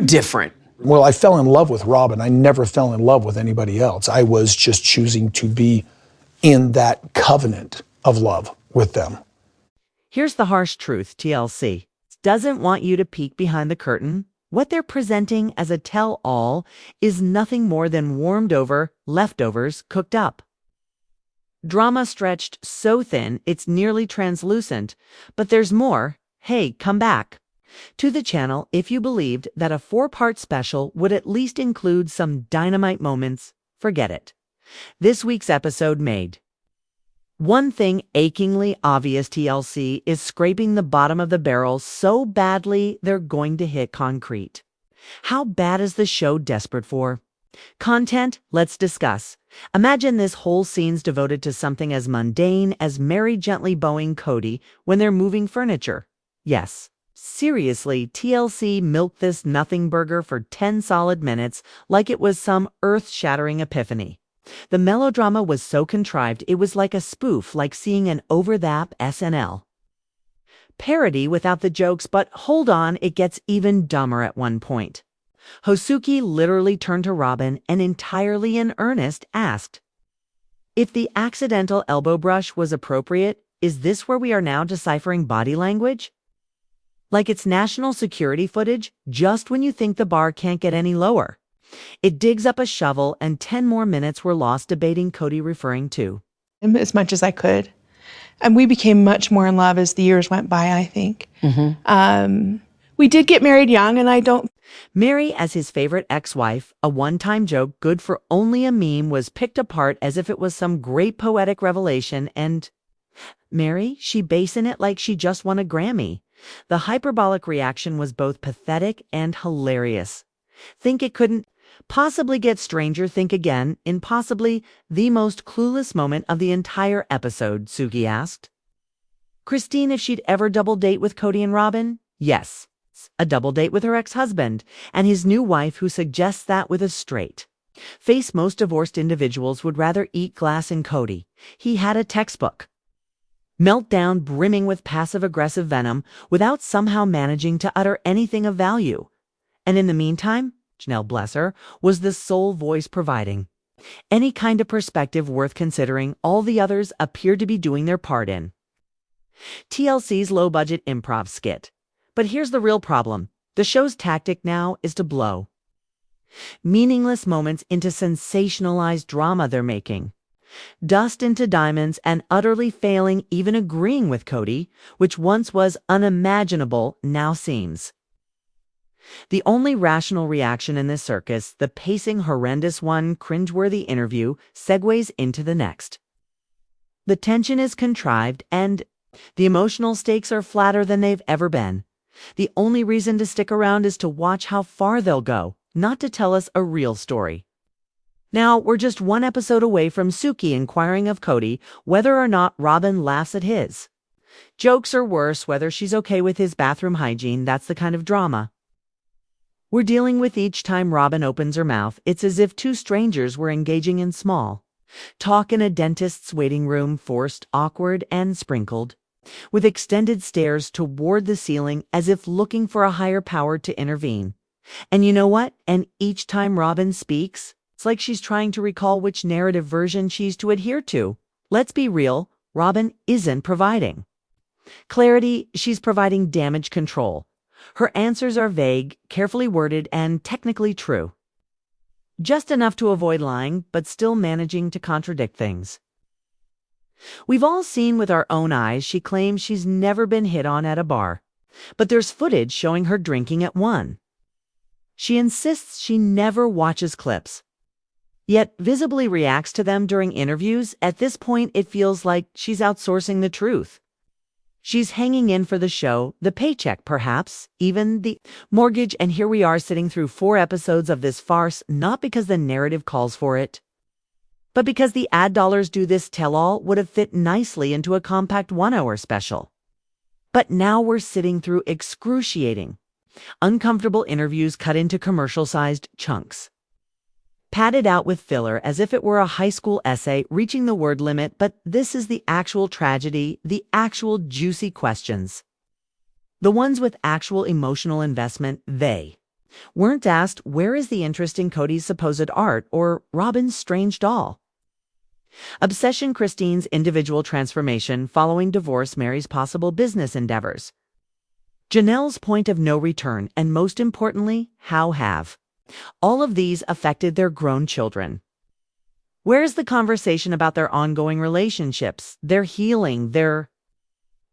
different. Well, I fell in love with Robyn. I never fell in love with anybody else. I was just choosing to be in that covenant of love with them. Here's the harsh truth, TLC doesn't want you to peek behind the curtain. What they're presenting as a tell-all is nothing more than warmed-over leftovers cooked up. Drama stretched so thin it's nearly translucent, but there's more. Hey, come back to the channel if you believed that a 4-part special would at least include some dynamite moments. Forget it. This week's episode made one thing achingly obvious. TLC is scraping the bottom of the barrel so badly they're going to hit concrete. How bad is the show desperate for? Content? Let's discuss. Imagine this whole scene's devoted to something as mundane as Mary gently bowing Cody when they're moving furniture. Yes. Seriously, TLC milked this nothing burger for 10 solid minutes like it was some earth-shattering epiphany. The melodrama was so contrived it was like a spoof, like seeing an over-the-top SNL parody without the jokes, but hold on, it gets even dumber at one point. Hosuki literally turned to Robyn and entirely in earnest asked, if the accidental elbow brush was appropriate, is this where we are now deciphering body language? Like it's national security footage just when you think the bar can't get any lower. It digs up a shovel and 10 more minutes were lost debating Cody referring to him as much as I could. And we became much more in love as the years went by, I think. We did get married young, and I don't... Mary as his favorite ex-wife, a one-time joke good for only a meme, was picked apart as if it was some great poetic revelation, and Mary, she basing it like she just won a Grammy. The hyperbolic reaction was both pathetic and hilarious. Think it couldn't possibly get stranger? Think again, in possibly the most clueless moment of the entire episode, Suki asked Christine if she'd ever double date with Cody and Robyn. Yes, a double date with her ex-husband and his new wife, who suggests that with a straight face most divorced individuals would rather eat glass in Cody. He had a textbook meltdown brimming with passive-aggressive venom without somehow managing to utter anything of value. And in the meantime, Janelle, bless her, was the sole voice providing any kind of perspective worth considering. All the others appeared to be doing their part in TLC's low-budget improv skit. But here's the real problem. The show's tactic now is to blow meaningless moments into sensationalized drama. They're making dust into diamonds and utterly failing even agreeing with Cody, which once was unimaginable, now seems the only rational reaction in this circus. The pacing horrendous, one cringeworthy interview segues into the next. The tension is contrived and the emotional stakes are flatter than they've ever been. The only reason to stick around is to watch how far they'll go, not to tell us a real story. Now, we're just one episode away from Suki inquiring of Cody whether or not Robyn laughs at his jokes, or worse, whether she's okay with his bathroom hygiene. That's the kind of drama we're dealing with each time Robyn opens her mouth. It's as if two strangers were engaging in small talk in a dentist's waiting room, forced, awkward, and sprinkled with extended stares toward the ceiling as if looking for a higher power to intervene. And you know what? And each time Robyn speaks, it's like she's trying to recall which narrative version she's to adhere to. Let's be real, Robyn isn't providing clarity, she's providing damage control. Her answers are vague, carefully worded, and technically true. Just enough to avoid lying, but still managing to contradict things. We've all seen with our own eyes she claims she's never been hit on at a bar, but there's footage showing her drinking at one. She insists she never watches clips, yet visibly reacts to them during interviews. At this point, it feels like she's outsourcing the truth. She's hanging in for the show, the paycheck, perhaps, even the mortgage, and here we are sitting through 4 episodes of this farce, not because the narrative calls for it, but because the ad dollars do. This tell-all would have fit nicely into a compact 1-hour special. But now we're sitting through excruciating, uncomfortable interviews cut into commercial-sized chunks, padded out with filler as if it were a high school essay reaching the word limit. But this is the actual tragedy, the actual juicy questions, the ones with actual emotional investment. They weren't asked where is the interest in Cody's supposed art or Robyn's strange doll. Obsession Christine's individual transformation following divorce Mary's possible business endeavors. Janelle's point of no return, and most importantly, how have. All of these affected their grown children. Where's the conversation about their ongoing relationships, their healing, their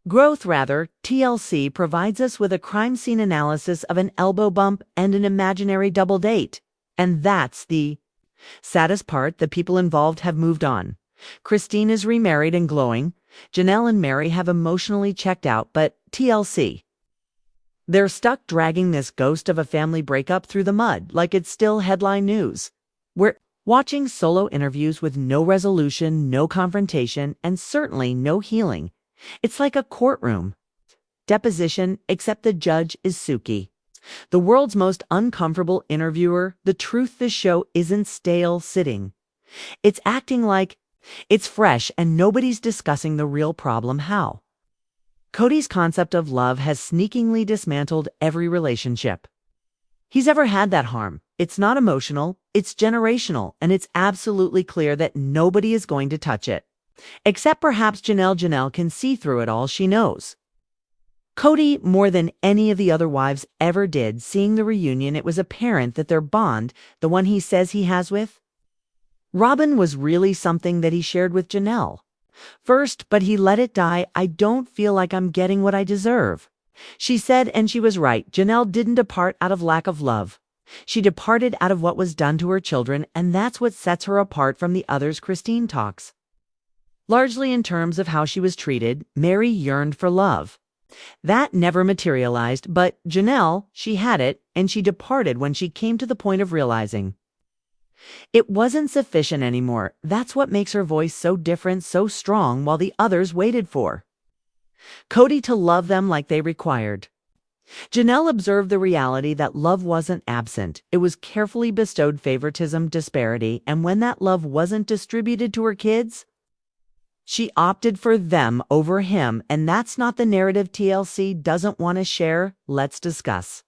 growth rather? TLC provides us with a crime scene analysis of an elbow bump and an imaginary double date. And that's the saddest part. The people involved have moved on. Christine is remarried and glowing. Janelle and Mary have emotionally checked out, but TLC. They're stuck dragging this ghost of a family breakup through the mud like it's still headline news. We're watching solo interviews with no resolution, no confrontation, and certainly no healing. It's like a courtroom deposition, except the judge is Suki, the world's most uncomfortable interviewer. The truth, this show isn't stale sitting. It's acting like it's fresh and nobody's discussing the real problem. How? Cody's concept of love has sneakingly dismantled every relationship he's ever had that harm. It's not emotional, it's generational, and it's absolutely clear that nobody is going to touch it. Except perhaps Janelle. Janelle can see through it all. She knows Cody more than any of the other wives ever did. Seeing the reunion, it was apparent that their bond, the one he says he has with Robyn, was really something that he shared with Janelle. First, but he let it die. I don't feel like I'm getting what I deserve, she said, and she was right. Janelle didn't depart out of lack of love. She departed out of what was done to her children, and that's what sets her apart from the others. Christine talks largely in terms of how she was treated. Mary yearned for love. That never materialized, but Janelle, she had it, and she departed when she came to the point of realizing it wasn't sufficient anymore. That's what makes her voice so different, so strong, while the others waited for Cody to love them like they required. Janelle observed the reality that love wasn't absent. It was carefully bestowed favoritism, disparity, and when that love wasn't distributed to her kids, she opted for them over him, and that's not the narrative TLC doesn't want to share. Let's discuss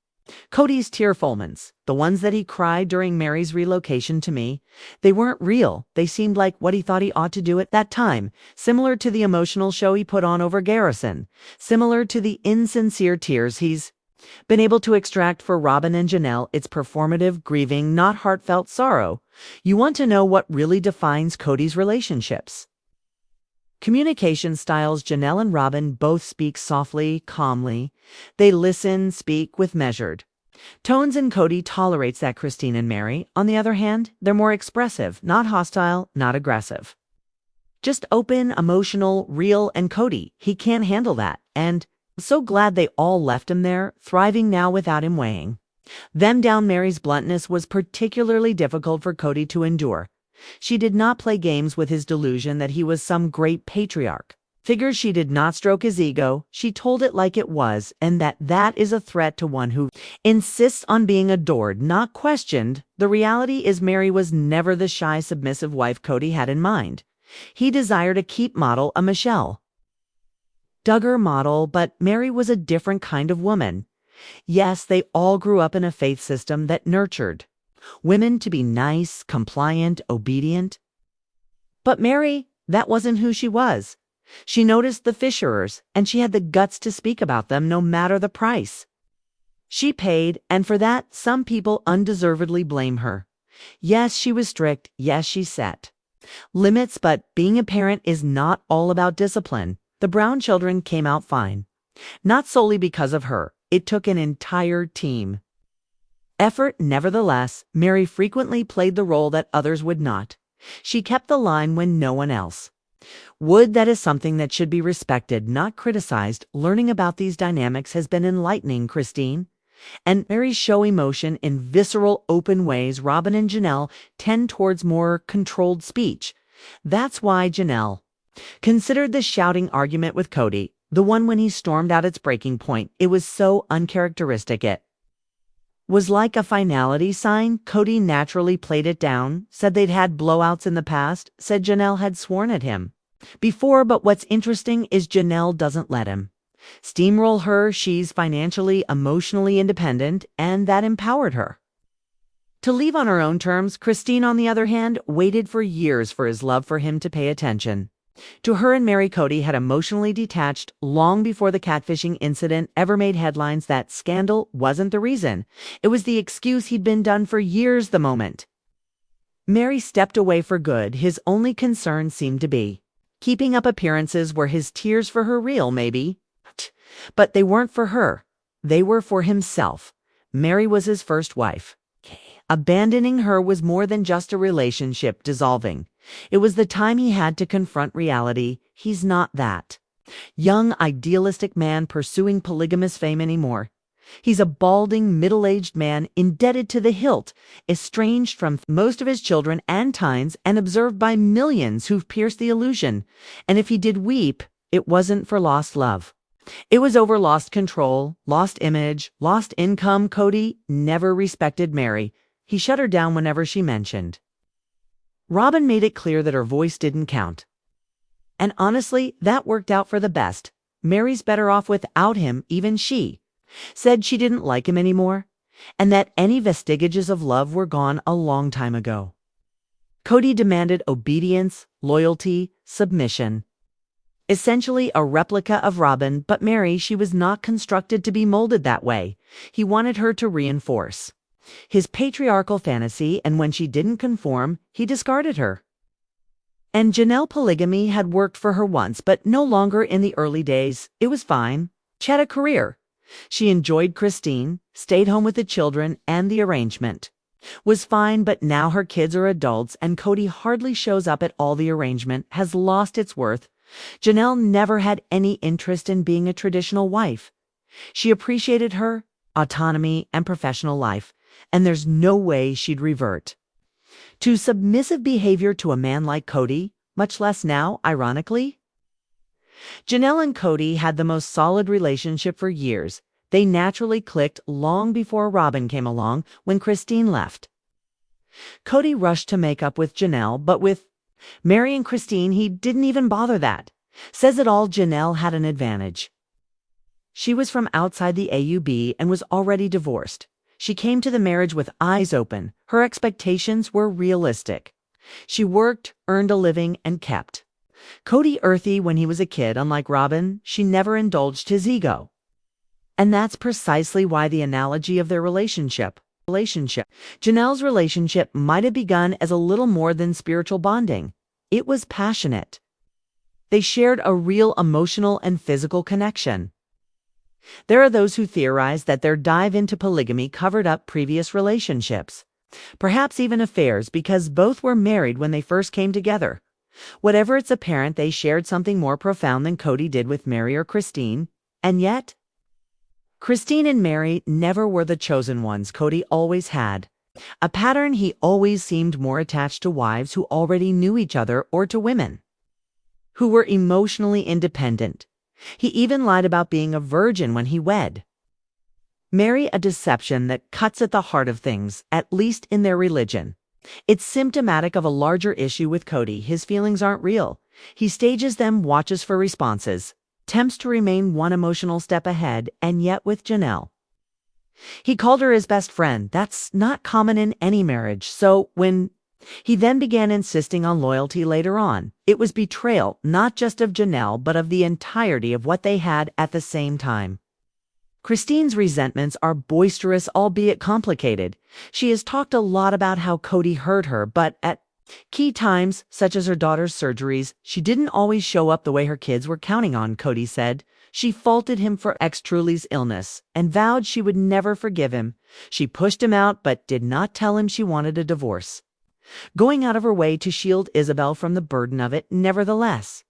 Cody's tearful moments, the ones that he cried during Mary's relocation. To me, they weren't real. They seemed like what he thought he ought to do at that time, similar to the emotional show he put on over Garrison, similar to the insincere tears he's been able to extract for Robyn and Janelle. It's performative grieving, not heartfelt sorrow. You want to know what really defines Cody's relationships? Communication styles. Janelle and Robyn both speak softly, calmly. They listen, speak with measured tones, and Cody tolerates that. Christine and Mary, on the other hand, they're more expressive, not hostile, not aggressive. Just open, emotional, real, and Cody, he can't handle that. And so glad they all left him there, thriving now without him weighing them down. Mary's bluntness was particularly difficult for Cody to endure. She did not play games with his delusion that he was some great patriarch figure. She did not stroke his ego. She told it like it was, and that is a threat to one who insists on being adored, not questioned. The reality is Mary was never the shy, submissive wife Cody had in mind. He desired a keep model, a Michelle Duggar model, but Mary was a different kind of woman. Yes, they all grew up in a faith system that nurtured women to be nice, compliant, obedient. But Mary, that wasn't who she was. She noticed the fisherers, and she had the guts to speak about them no matter the price. She paid, and for that, some people undeservedly blame her. Yes, she was strict. Yes, she set limits, but being a parent is not all about discipline. The Brown children came out fine. Not solely because of her. It took an entire team effort. Nevertheless, Mary frequently played the role that others would not. She kept the line when no one else would. That is something that should be respected, not criticized. Learning about these dynamics has been enlightening. Christine and Mary show emotion in visceral, open ways. Robyn and Janelle tend towards more controlled speech. That's why Janelle considered the shouting argument with Cody, the one when he stormed out, its breaking point. It was so uncharacteristic. It was like a finality sign. Cody naturally played it down, said they'd had blowouts in the past, said Janelle had sworn at him before. But what's interesting is Janelle doesn't let him. Steamroll her, she's financially, emotionally independent, and that empowered her. To leave on her own terms, Christine, on the other hand, waited for years for his love for him to pay attention. To her and Mary, Cody had emotionally detached long before the catfishing incident ever made headlines. That scandal wasn't the reason. It was the excuse he'd been done for years the moment. Mary stepped away for good. His only concern seemed to be keeping up appearances. Were his tears for her real, maybe? But they weren't for her. They were for himself. Mary was his first wife. Abandoning her was more than just a relationship dissolving. It was the time he had to confront reality. He's not that young, idealistic man pursuing polygamous fame anymore. He's a balding, middle-aged man, indebted to the hilt, estranged from most of his children and tines, and observed by millions who've pierced the illusion. And if he did weep, it wasn't for lost love. It was over lost control, lost image, lost income. Cody never respected Mary. He shut her down whenever she mentioned. Robyn made it clear that her voice didn't count. And honestly, that worked out for the best. Mary's better off without him, even she. Said she didn't like him anymore, and that any vestiges of love were gone a long time ago. Cody demanded obedience, loyalty, submission. Essentially a replica of Robyn, but Mary, she was not constructed to be molded that way. He wanted her to reinforce his patriarchal fantasy, and when she didn't conform, he discarded her. And Janelle, polygamy had worked for her once, but no longer in the early days. It was fine. She had a career. She enjoyed Christine, stayed home with the children, and the arrangement was fine, but now her kids are adults, and Cody hardly shows up at all. The arrangement has lost its worth. Janelle never had any interest in being a traditional wife. She appreciated her autonomy and professional life, and there's no way she'd revert to submissive behavior to a man like Cody, much less now, ironically. Janelle and Cody had the most solid relationship for years. They naturally clicked long before Robyn came along. When Christine left, Cody rushed to make up with Janelle, but with Mary and Christine, he didn't even bother that. Says it all, Janelle had an advantage. She was from outside the AUB and was already divorced. She came to the marriage with eyes open. Her expectations were realistic. She worked, earned a living, and kept. Cody earthy when he was a kid. Unlike Robyn, she never indulged his ego. And that's precisely why the analogy of their relationship. Janelle's relationship might have begun as a little more than spiritual bonding. It was passionate. They shared a real emotional and physical connection. There are those who theorize that their dive into polygamy covered up previous relationships, perhaps even affairs, because both were married when they first came together. Whatever, it's apparent they shared something more profound than Cody did with Mary or Christine. And yet, Christine and Mary never were the chosen ones. Cody always had a pattern. He always seemed more attached to wives who already knew each other, or to women who were emotionally independent. He even lied about being a virgin when he wed Mary, a deception that cuts at the heart of things, at least in their religion. It's symptomatic of a larger issue with Cody. His feelings aren't real. He stages them, watches for responses, attempts to remain one emotional step ahead, and yet with Janelle, he called her his best friend. That's not common in any marriage. So when he then began insisting on loyalty later on, it was betrayal, not just of Janelle, but of the entirety of what they had at the same time. Christine's resentments are boisterous, albeit complicated. She has talked a lot about how Cody hurt her, but at key times, such as her daughter's surgeries, she didn't always show up the way her kids were counting on. Cody said she faulted him for ex-Truly's illness and vowed she would never forgive him. She pushed him out, but did not tell him she wanted a divorce, going out of her way to shield Isabel from the burden of it. Nevertheless,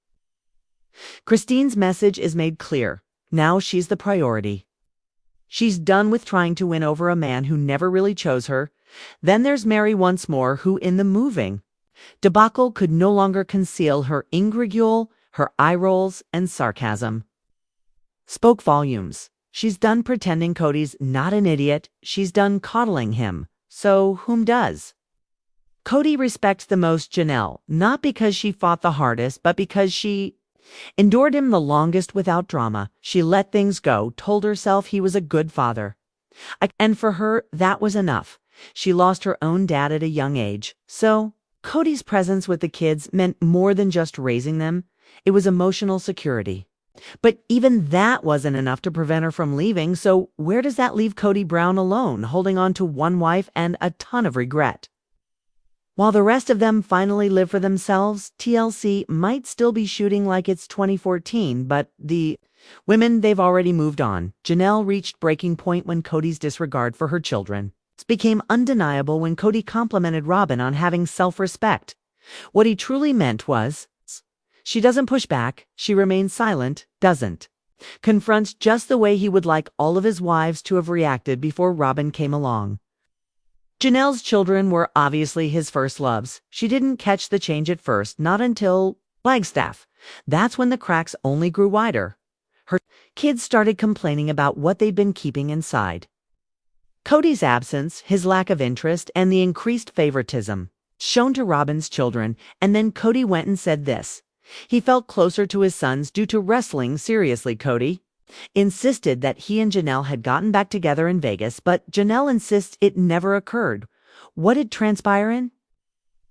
Christine's message is made clear. Now she's the priority. She's done with trying to win over a man who never really chose her. Then there's Mary once more, who in the moving debacle could no longer conceal her ingridule, her eye rolls, and sarcasm. Spoke volumes. She's done pretending Cody's not an idiot. She's done coddling him. So whom does? Cody respects the most Janelle, not because she fought the hardest, but because she Endured him the longest without drama. She let things go, told herself he was a good father. And for her, that was enough. She lost her own dad at a young age. So, Cody's presence with the kids meant more than just raising them. It was emotional security. But even that wasn't enough to prevent her from leaving, so where does that leave Cody Brown alone, holding on to one wife and a ton of regret? While the rest of them finally live for themselves, TLC might still be shooting like it's 2014, but the women, they've already moved on. Janelle reached breaking point when Cody's disregard for her children. It became undeniable when Cody complimented Robyn on having self-respect. What he truly meant was, she doesn't push back, she remains silent, doesn't. Confronts just the way he would like all of his wives to have reacted before Robyn came along. Janelle's children were obviously his first loves. She didn't catch the change at first, not until Flagstaff. That's when the cracks only grew wider. Her kids started complaining about what they'd been keeping inside. Cody's absence, his lack of interest, and the increased favoritism shown to Robyn's children, and then Cody went and said this. He felt closer to his sons due to wrestling. Seriously, Cody insisted that he and Janelle had gotten back together in Vegas, but Janelle insists it never occurred. What did transpire in?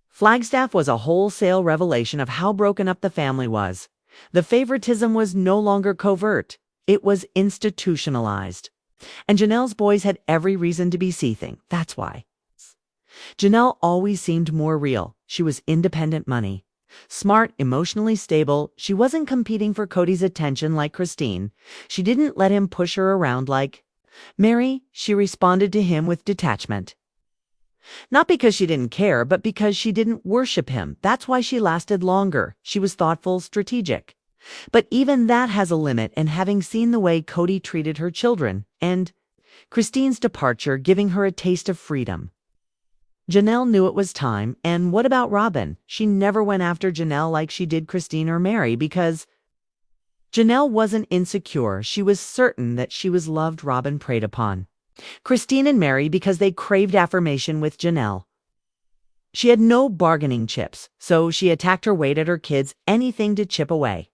Flagstaff was a wholesale revelation of how broken up the family was. The favoritism was no longer covert. It was institutionalized. And Janelle's boys had every reason to be seething. That's why. Janelle always seemed more real. She was independent money. Smart, emotionally stable, she wasn't competing for Cody's attention like Christine. She didn't let him push her around like Mary. She responded to him with detachment. Not because she didn't care, but because she didn't worship him. That's why she lasted longer. She was thoughtful, strategic. But even that has a limit, and having seen the way Cody treated her children, and Christine's departure giving her a taste of freedom, Janelle knew it was time. And what about Robyn? She never went after Janelle like she did Christine or Mary because Janelle wasn't insecure. She was certain that she was loved. Robyn preyed upon Christine and Mary because they craved affirmation with Janelle. She had no bargaining chips, so she attacked her weight at her kids, anything to chip away.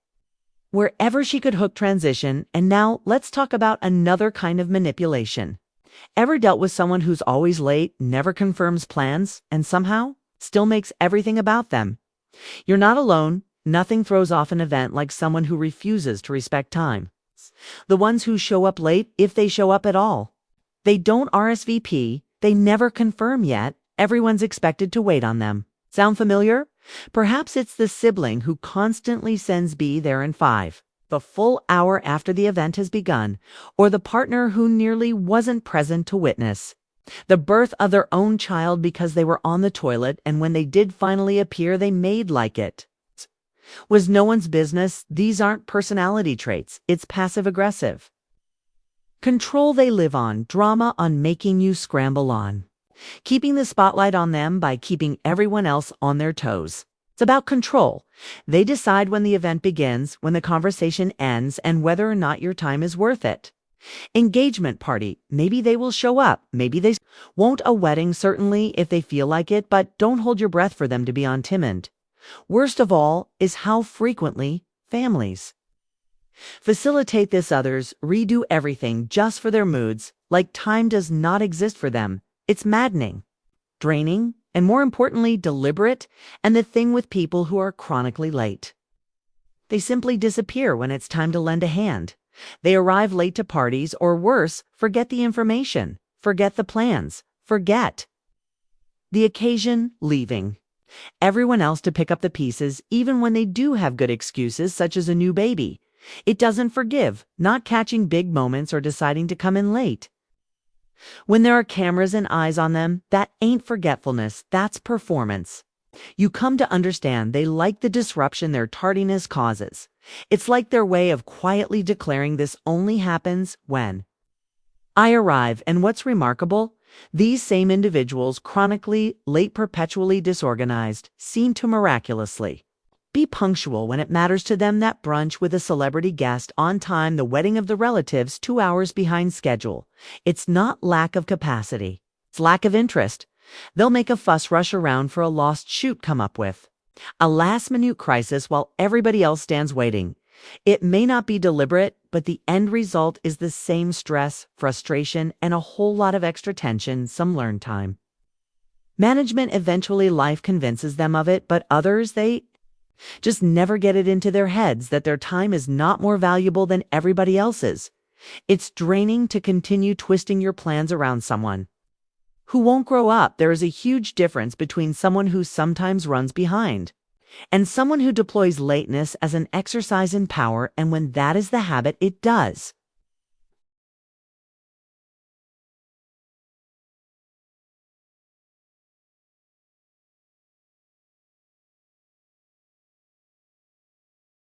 Wherever she could hook transition. And now let's talk about another kind of manipulation. Ever dealt with someone who's always late, never confirms plans, and somehow still makes everything about them? You're not alone. Nothing throws off an event like someone who refuses to respect time. The ones who show up late, if they show up at all. They don't RSVP. They never confirm yet. Everyone's expected to wait on them. Sound familiar? Perhaps it's the sibling who constantly sends be there in 5. The full hour after the event has begun, or the partner who nearly wasn't present to witness the birth of their own child because they were on the toilet, and when they did finally appear, they made like it was no one's business. These aren't personality traits. It's passive-aggressive. Control they live on, drama on, making you scramble on. Keeping the spotlight on them by keeping everyone else on their toes. It's about control. They decide when the event begins, when the conversation ends, and whether or not your time is worth it. Engagement party. Maybe they will show up. Maybe they won't. A wedding, certainly, if they feel like it, but don't hold your breath for them to be on timid. Worst of all is how frequently families facilitate this. Others redo everything just for their moods, like time does not exist for them. It's maddening, draining, and more importantly, deliberate. And the thing with people who are chronically late, they simply disappear when it's time to lend a hand. They arrive late to parties, or worse, forget the information, forget the plans, forget the occasion, leaving everyone else to pick up the pieces, even when they do have good excuses, such as a new baby. It doesn't forgive, not catching big moments or deciding to come in late. When there are cameras and eyes on them, that ain't forgetfulness, that's performance. You come to understand they like the disruption their tardiness causes. It's like their way of quietly declaring this only happens when I arrive. And what's remarkable, these same individuals, chronically late, perpetually disorganized, seem to miraculously be punctual when it matters to them. That brunch with a celebrity guest on time, the wedding of the relatives 2 hours behind schedule. It's not lack of capacity. It's lack of interest. They'll make a fuss, rush around for a lost shoot come up with. A last-minute crisis while everybody else stands waiting. It may not be deliberate, but the end result is the same stress, frustration, and a whole lot of extra tension, some learn time. Management eventually life convinces them of it, but others, they just never get it into their heads that their time is not more valuable than everybody else's. It's draining to continue twisting your plans around someone who won't grow up. There is a huge difference between someone who sometimes runs behind and someone who deploys lateness as an exercise in power, and when that is the habit, it does.